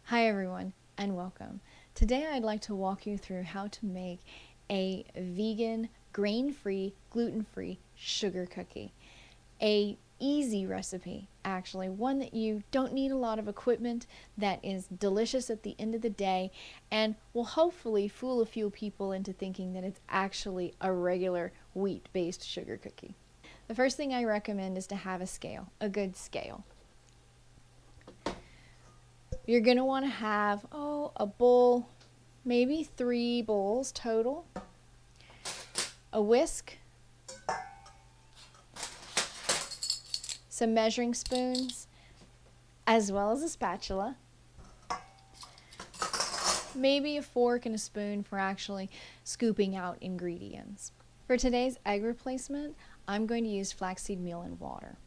Hi everyone and welcome. Today I'd like to walk you through how to make a vegan, grain-free, gluten-free sugar cookie. A easy recipe, actually, one that you don't need a lot of equipment, that is delicious at the end of the day and will hopefully fool a few people into thinking that it's actually a regular wheat-based sugar cookie. The first thing I recommend is to have a scale, a good scale. You're going to want to have, a bowl, maybe 3 bowls total, a whisk, some measuring spoons, as well as a spatula, maybe a fork and a spoon for actually scooping out ingredients. For today's egg replacement, I'm going to use flaxseed meal and water.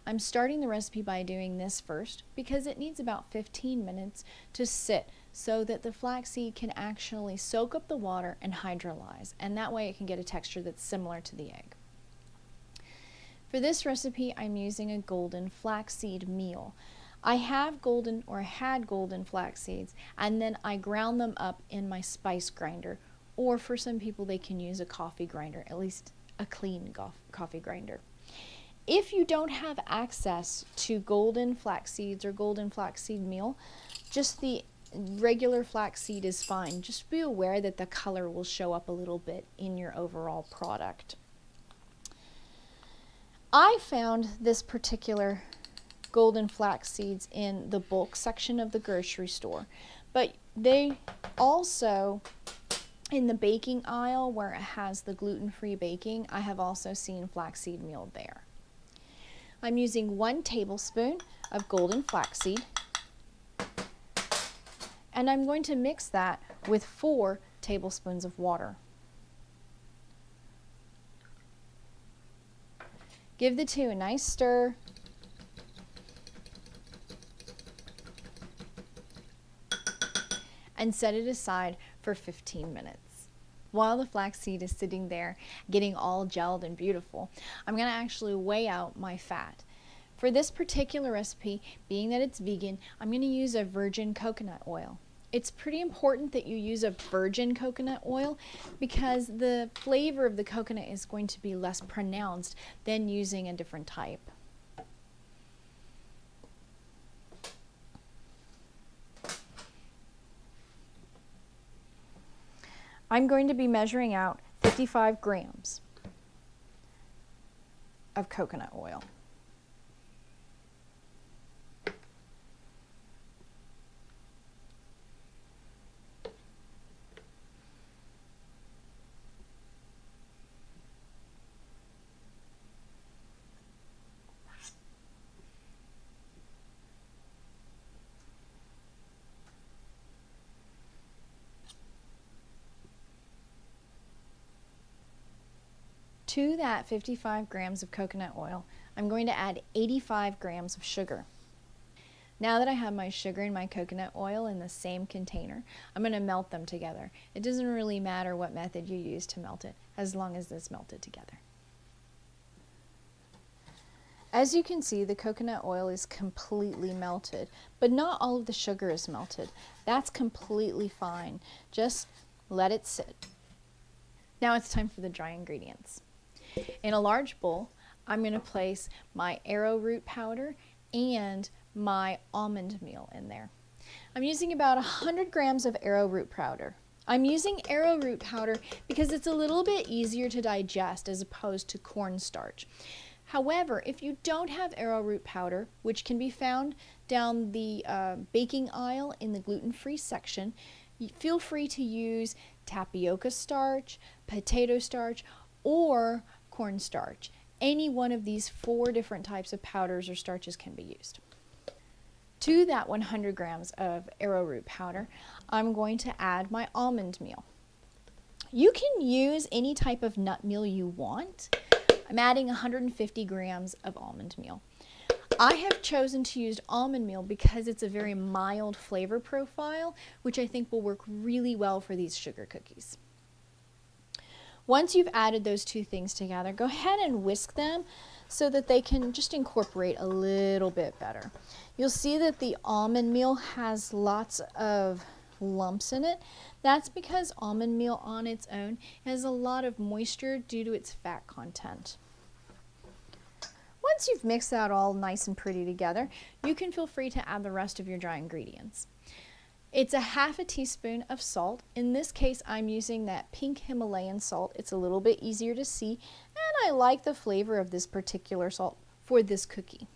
I'm starting the recipe by doing this first because it needs about 15 minutes to sit so that the flaxseed can actually soak up the water and hydrolyze, and that way it can get a texture that's similar to the egg. For this recipe, I'm using a golden flaxseed meal. I have had golden flax seeds, and then I ground them up in my spice grinder, or for some people they can use a coffee grinder, at least a clean coffee grinder. If you don't have access to golden flax seeds or golden flaxseed meal, just the regular flaxseed is fine. Just be aware that the color will show up a little bit in your overall product. I found this particular golden flax seeds in the bulk section of the grocery store, but they also, in the baking aisle where it has the gluten-free baking, I have also seen flaxseed meal there. I'm using 1 tablespoon of golden flaxseed, and I'm going to mix that with 4 tablespoons of water. Give the two a nice stir. And set it aside for 15 minutes. While the flaxseed is sitting there getting all gelled and beautiful, I'm going to actually weigh out my fat. For this particular recipe, being that it's vegan, I'm going to use a virgin coconut oil. It's pretty important that you use a virgin coconut oil because the flavor of the coconut is going to be less pronounced than using a different type. I'm going to be measuring out 55 grams of coconut oil. To that 55 grams of coconut oil, I'm going to add 85 grams of sugar. Now that I have my sugar and my coconut oil in the same container, I'm going to melt them together. It doesn't really matter what method you use to melt it, as long as it's melted together. As you can see, the coconut oil is completely melted, but not all of the sugar is melted. That's completely fine. Just let it sit. Now it's time for the dry ingredients. In a large bowl, I'm going to place my arrowroot powder and my almond meal in there. I'm using about 100 grams of arrowroot powder. I'm using arrowroot powder because it's a little bit easier to digest as opposed to cornstarch. However, if you don't have arrowroot powder, which can be found down the baking aisle in the gluten-free section, feel free to use tapioca starch, potato starch, or cornstarch. Any one of these 4 different types of powders or starches can be used. To that 100 grams of arrowroot powder, I'm going to add my almond meal. You can use any type of nut meal you want. I'm adding 150 grams of almond meal. I have chosen to use almond meal because it's a very mild flavor profile, which I think will work really well for these sugar cookies. Once you've added those two things together, go ahead and whisk them so that they can just incorporate a little bit better. You'll see that the almond meal has lots of lumps in it. That's because almond meal on its own has a lot of moisture due to its fat content. Once you've mixed that all nice and pretty together, you can feel free to add the rest of your dry ingredients. It's a half a teaspoon of salt. In this case, I'm using that pink Himalayan salt. It's a little bit easier to see, and I like the flavor of this particular salt for this cookie.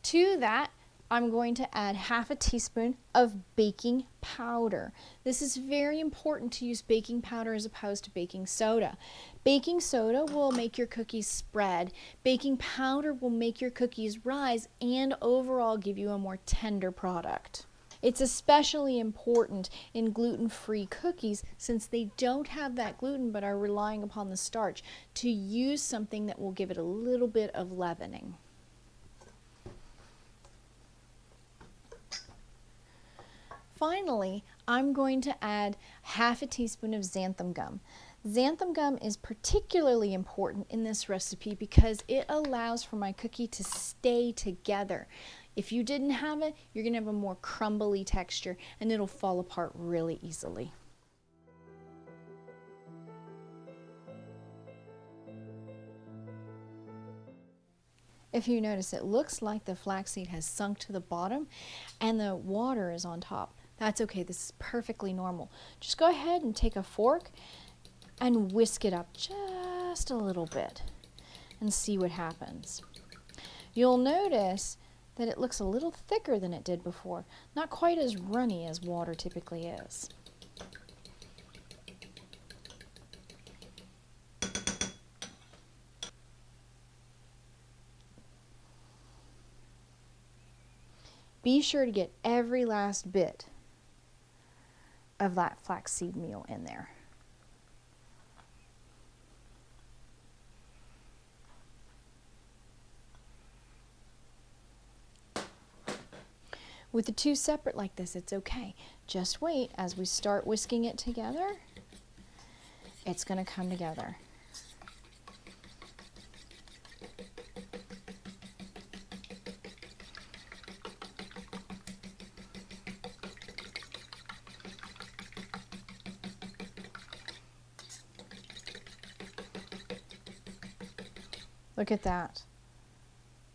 To that, I'm going to add half a teaspoon of baking powder. This is very important to use baking powder as opposed to baking soda. Baking soda will make your cookies spread. Baking powder will make your cookies rise and overall give you a more tender product. It's especially important in gluten-free cookies since they don't have that gluten but are relying upon the starch to use something that will give it a little bit of leavening. Finally, I'm going to add half a teaspoon of xanthan gum. Xanthan gum is particularly important in this recipe because it allows for my cookie to stay together. If you didn't have it, you're going to have a more crumbly texture and it'll fall apart really easily. If you notice, it looks like the flaxseed has sunk to the bottom and the water is on top. That's okay, this is perfectly normal. Just go ahead and take a fork and whisk it up just a little bit and see what happens. You'll notice that it looks a little thicker than it did before, not quite as runny as water typically is. Be sure to get every last bit of that flaxseed meal in there. With the two separate like this, it's okay. Just wait as we start whisking it together. It's going to come together. Look at that.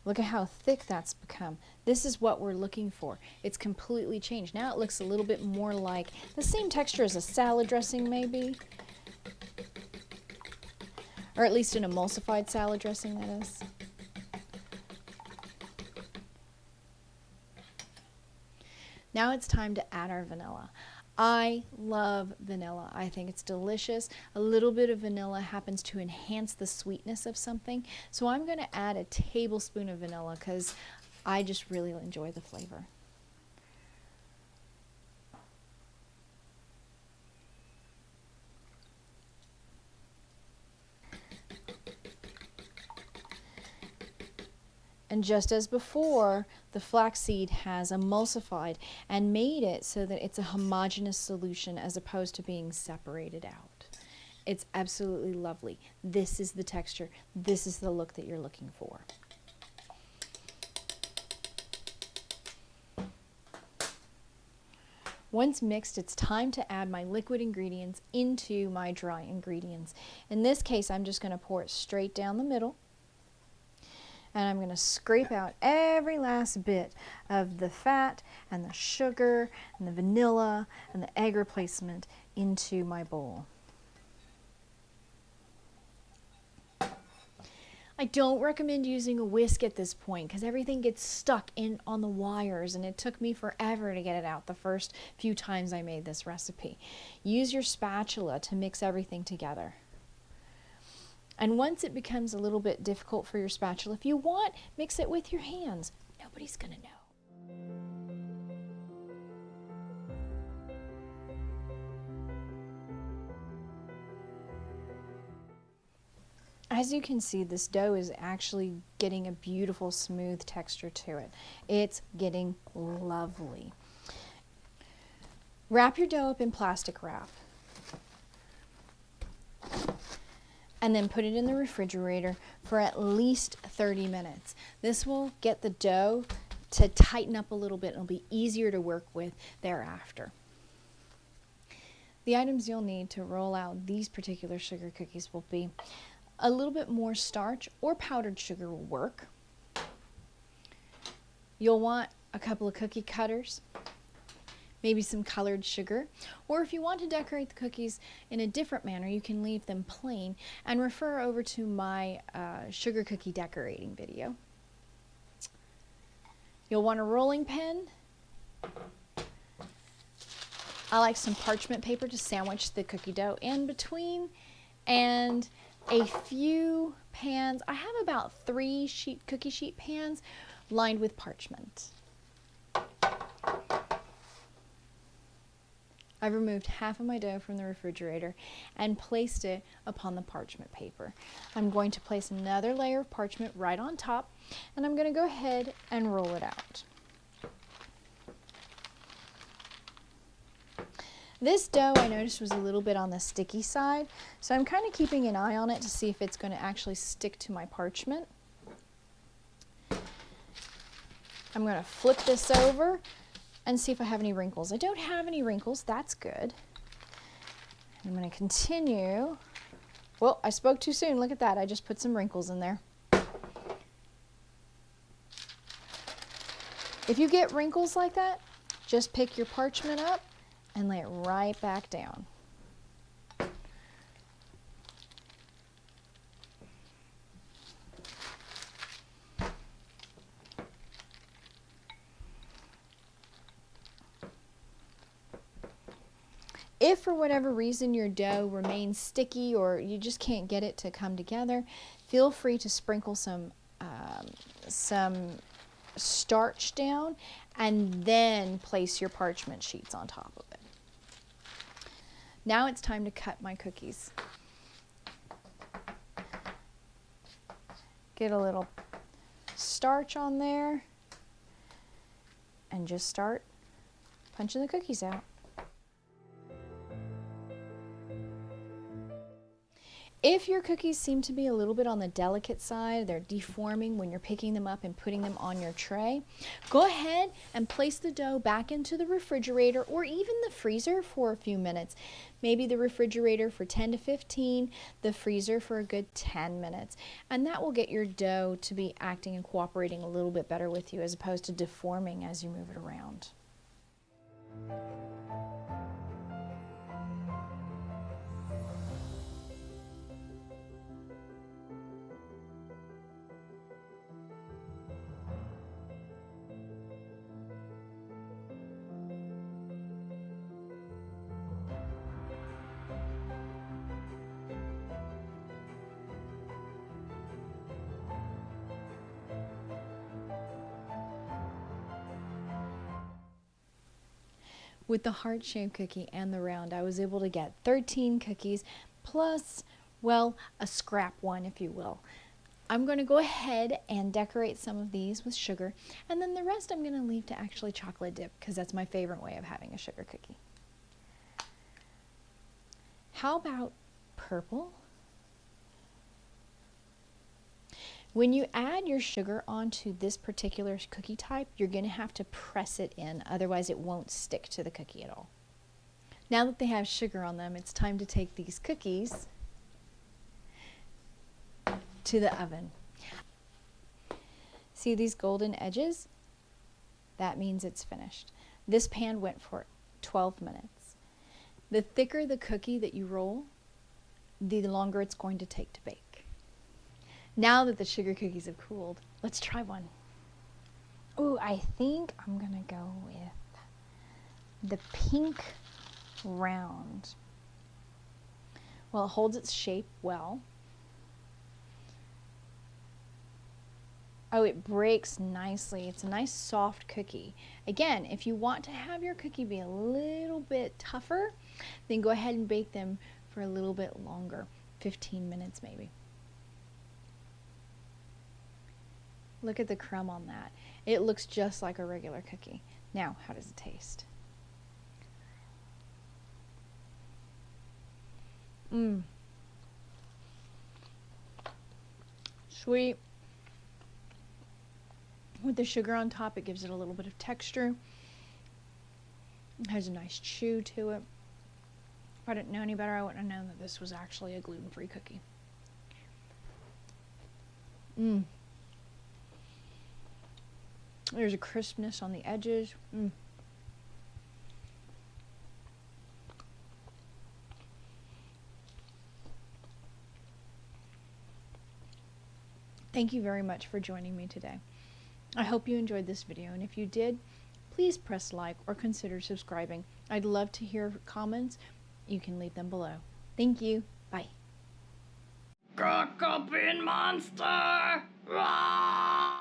Look at how thick that's become. This is what we're looking for. It's completely changed. Now it looks a little bit more like the same texture as a salad dressing maybe. Or at least an emulsified salad dressing, that is. Now it's time to add our vanilla. I love vanilla. I think it's delicious. A little bit of vanilla happens to enhance the sweetness of something. So I'm going to add a tablespoon of vanilla because I just really enjoy the flavor. And just as before, the flaxseed has emulsified and made it so that it's a homogeneous solution as opposed to being separated out. It's absolutely lovely. This is the texture. This is the look that you're looking for. Once mixed, it's time to add my liquid ingredients into my dry ingredients. In this case, I'm just going to pour it straight down the middle. And I'm going to scrape out every last bit of the fat and the sugar and the vanilla and the egg replacement into my bowl. I don't recommend using a whisk at this point because everything gets stuck in on the wires and it took me forever to get it out the first few times I made this recipe. Use your spatula to mix everything together. And once it becomes a little bit difficult for your spatula, if you want, mix it with your hands. Nobody's going to know. As you can see, this dough is actually getting a beautiful smooth texture to it. It's getting lovely. Wrap your dough up in plastic wrap. and then put it in the refrigerator for at least 30 minutes. This will get the dough to tighten up a little bit. It'll be easier to work with thereafter. The items you'll need to roll out these particular sugar cookies will be a little bit more starch or powdered sugar will work. You'll want a couple of cookie cutters, maybe some colored sugar, or if you want to decorate the cookies in a different manner, you can leave them plain and refer over to my sugar cookie decorating video. You'll want a rolling pin. I like some parchment paper to sandwich the cookie dough in between, and a few pans. I have about 3 cookie sheet pans lined with parchment. I've removed half of my dough from the refrigerator and placed it upon the parchment paper. I'm going to place another layer of parchment right on top, and I'm going to go ahead and roll it out. This dough I noticed was a little bit on the sticky side, so I'm kind of keeping an eye on it to see if it's going to actually stick to my parchment. I'm going to flip this over and see if I have any wrinkles. I don't have any wrinkles, that's good. I'm going to continue. Well, I spoke too soon, look at that, I just put some wrinkles in there. If you get wrinkles like that, just pick your parchment up and lay it right back down. If for whatever reason your dough remains sticky or you just can't get it to come together, feel free to sprinkle some starch down and then place your parchment sheets on top of it. Now it's time to cut my cookies. Get a little starch on there and just start punching the cookies out. If your cookies seem to be a little bit on the delicate side, they're deforming when you're picking them up and putting them on your tray, go ahead and place the dough back into the refrigerator or even the freezer for a few minutes. Maybe the refrigerator for 10 to 15, the freezer for a good 10 minutes. And that will get your dough to be acting and cooperating a little bit better with you as opposed to deforming as you move it around. With the heart-shaped cookie and the round, I was able to get 13 cookies plus, well, a scrap one, if you will. I'm going to go ahead and decorate some of these with sugar, and then the rest I'm going to leave to actually chocolate dip because that's my favorite way of having a sugar cookie. How about purple? When you add your sugar onto this particular cookie type, you're going to have to press it in, otherwise it won't stick to the cookie at all. Now that they have sugar on them, it's time to take these cookies to the oven. See these golden edges? That means it's finished. This pan went for 12 minutes. The thicker the cookie that you roll, the longer it's going to take to bake. Now that the sugar cookies have cooled, let's try one. Ooh, I think I'm gonna go with the pink round. Well, it holds its shape well. Oh, it breaks nicely. It's a nice soft cookie. Again, if you want to have your cookie be a little bit tougher, then go ahead and bake them for a little bit longer, 15 minutes maybe. Look at the crumb on that. It looks just like a regular cookie. Now, how does it taste? Sweet. With the sugar on top, it gives it a little bit of texture. It has a nice chew to it. If I didn't know any better, I wouldn't have known that this was actually a gluten-free cookie. There's a crispness on the edges. Thank you very much for joining me today. I hope you enjoyed this video, and if you did, please press like or consider subscribing. I'd love to hear comments. You can leave them below. Thank you. Bye. Cook-up in monster! Rah!